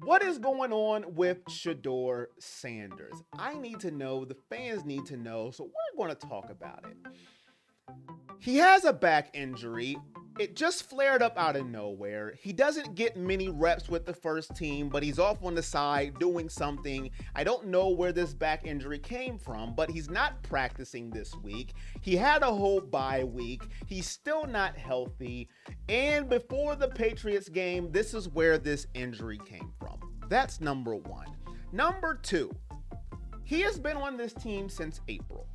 What is going on with Shedeur Sanders? I need to know, the fans need to know, so we're going to talk about it. He has a back injury. It just flared up out of nowhere. He doesn't get many reps with the first team, but he's off on the side doing something. I don't know where this back injury came from, but he's not practicing this week. He had a whole bye week. He's still not healthy. And before the Patriots game, this is where this injury came from. That's number one. Number two, he has been on this team since April.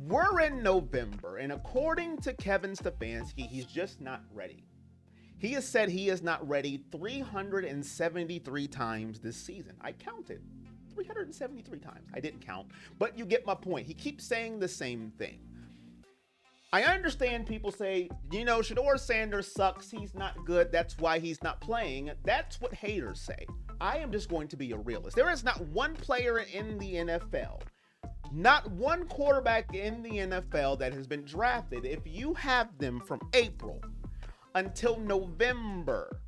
We're in November, and according to Kevin Stefanski, he's just not ready. He has said he is not ready 373 times this season. I counted 373 times. I didn't count, but you get my point. He keeps saying the same thing. I understand people say, Shaduer Sanders sucks. He's not good. That's why he's not playing. That's what haters say. I am just going to be a realist. There is not one player in the NFL, not one quarterback in the NFL that has been drafted. If you have them from April until November,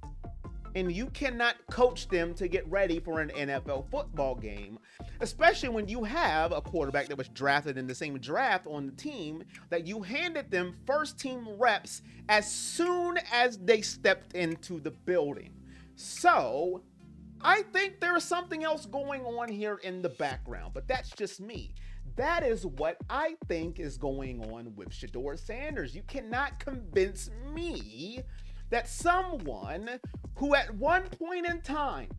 and you cannot coach them to get ready for an NFL football game, especially when you have a quarterback that was drafted in the same draft on the team, that you handed them first team reps as soon as they stepped into the building. So I think there is something else going on here in the background, but that's just me. That is what I think is going on with Shedeur Sanders. You cannot convince me that someone who at one point in time,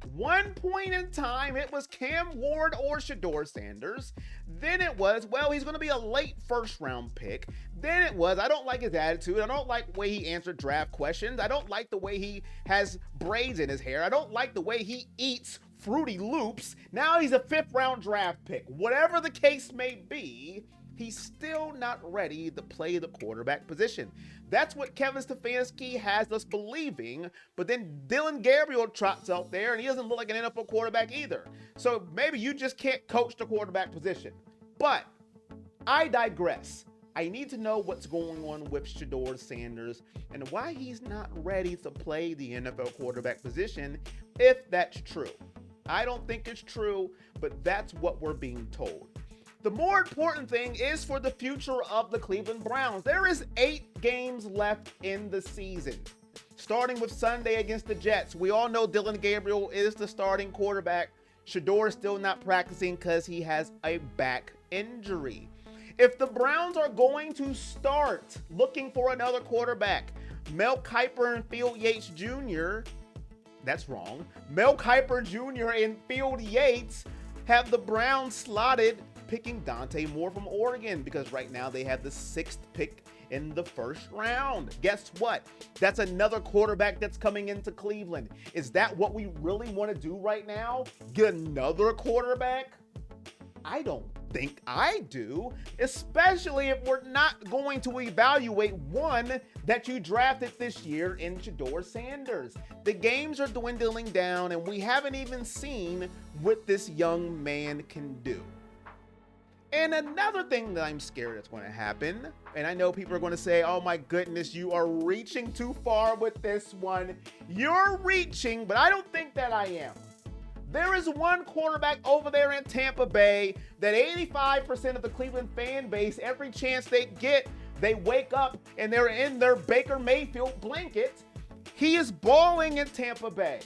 it was Cam Ward or Shedeur Sanders. Then it was, he's going to be a late first round pick. Then it was, I don't like his attitude. I don't like the way he answered draft questions. I don't like the way he has braids in his hair. I don't like the way he eats Fruity Loops. Now he's a fifth round draft pick. Whatever the case may be, he's still not ready to play the quarterback position. That's what Kevin Stefanski has us believing, but then Dillon Gabriel trots out there and he doesn't look like an NFL quarterback either. So maybe you just can't coach the quarterback position. But I digress. I need to know what's going on with Shedeur Sanders and why he's not ready to play the NFL quarterback position, if that's true. I don't think it's true, but that's what we're being told. The more important thing is for the future of the Cleveland Browns. There is 8 games left in the season, starting with Sunday against the Jets. We all know Dillon Gabriel is the starting quarterback. Shedeur is still not practicing because he has a back injury. If the Browns are going to start looking for another quarterback, Mel Kiper and Field Yates Jr., that's wrong. Mel Kiper Jr. and Field Yates have the Browns slotted picking Dante Moore from Oregon because right now they have the 6th pick in the first round. Guess what? That's another quarterback that's coming into Cleveland. Is that what we really want to do right now? Get another quarterback? I don't think I do, especially if we're not going to evaluate one that you drafted this year in Shedeur Sanders. The games are dwindling down and we haven't even seen what this young man can do. And another thing that I'm scared that's going to happen, and I know people are going to say, oh my goodness, you are reaching too far with this one. You're reaching, but I don't think that I am. There is one quarterback over there in Tampa Bay that 85% of the Cleveland fan base, every chance they get, they wake up and they're in their Baker Mayfield blanket. He is balling in Tampa Bay.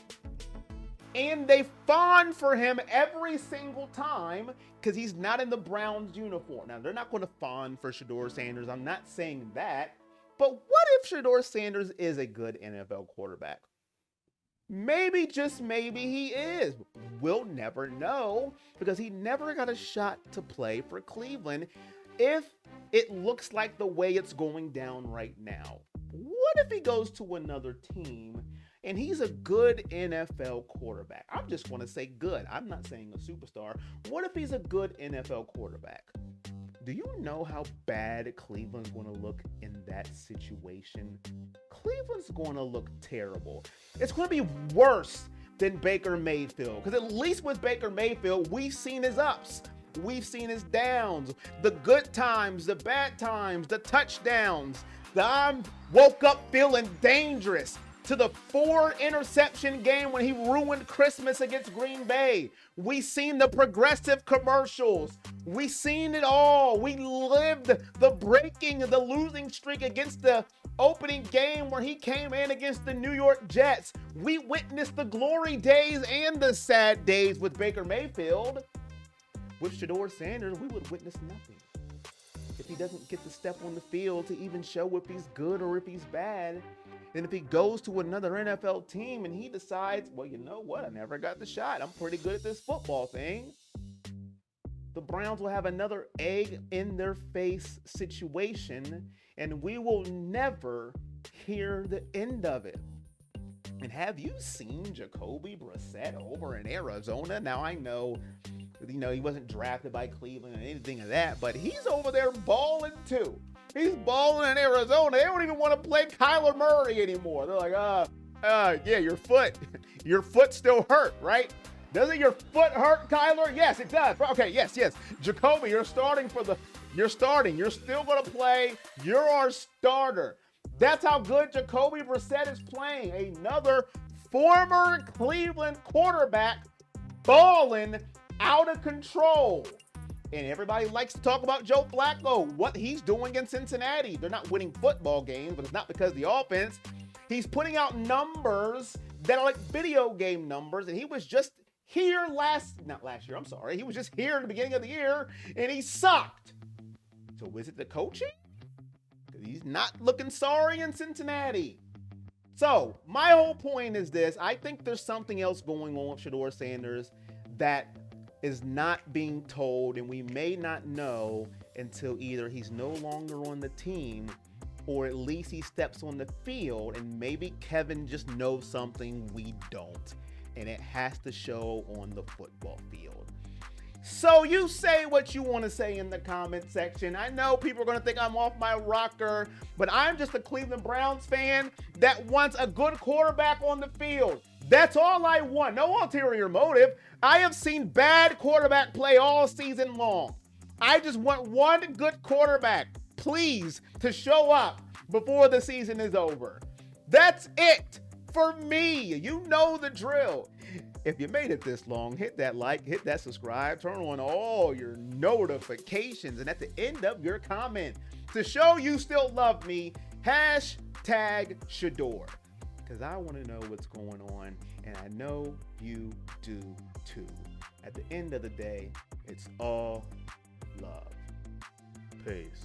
And they fawn for him every single time because he's not in the Browns uniform. Now, they're not going to fawn for Shedeur Sanders. I'm not saying that. But what if Shedeur Sanders is a good NFL quarterback? Maybe, just maybe he is. We'll never know because he never got a shot to play for Cleveland if it looks like the way it's going down right now. What if he goes to another team and he's a good NFL quarterback? I'm just going to say good. I'm not saying a superstar. What if he's a good NFL quarterback? Do you know how bad Cleveland's going to look in that situation? Cleveland's going to look terrible. It's going to be worse than Baker Mayfield. Because at least with Baker Mayfield, we've seen his ups. We've seen his downs. The good times, the bad times, the touchdowns. The woke up feeling dangerous. to the 4-interception game when he ruined Christmas against Green Bay. We seen the progressive commercials. We seen it all. We lived the breaking, the losing streak against the opening game where he came in against the New York Jets. We witnessed the glory days and the sad days with Baker Mayfield. With Shedeur Sanders, we would witness nothing. If he doesn't get to step on the field to even show if he's good or if he's bad, then if he goes to another NFL team and he decides, well, you know what? I never got the shot. I'm pretty good at this football thing. The Browns will have another egg in their face situation, and we will never hear the end of it. And have you seen Jacoby Brissett over in Arizona? Now, I know, he wasn't drafted by Cleveland or anything of that, but he's over there balling too. He's balling in Arizona. They don't even want to play Kyler Murray anymore. They're like, yeah, your foot still hurt, right? Doesn't your foot hurt, Kyler? Yes, it does. Okay, yes. Jacoby, you're starting. You're still going to play. You're our starter. That's how good Jacoby Brissett is playing. Another former Cleveland quarterback balling out of control. And everybody likes to talk about Joe Flacco, what he's doing in Cincinnati. They're not winning football games, but it's not because of the offense. He's putting out numbers that are like video game numbers, and he was just here he was just here at the beginning of the year, and he sucked. So is it the coaching? Because he's not looking sorry in Cincinnati. So my whole point is this. I think there's something else going on with Shedeur Sanders that is not being told, and we may not know until either he's no longer on the team or at least he steps on the field, and maybe Kevin just knows something we don't, and it has to show on the football field. So you say what you want to say in the comment section. I know people are going to think I'm off my rocker, but I'm just a Cleveland Browns fan that wants a good quarterback on the field. That's all I want. No ulterior motive. I have seen bad quarterback play all season long. I just want one good quarterback, please, to show up before the season is over. That's it for me. You know the drill. If you made it this long, hit that like, hit that subscribe, turn on all your notifications, and at the end of your comment, to show you still love me, #Shedeur. Because I want to know what's going on, and I know you do too. At the end of the day, it's all love. Peace.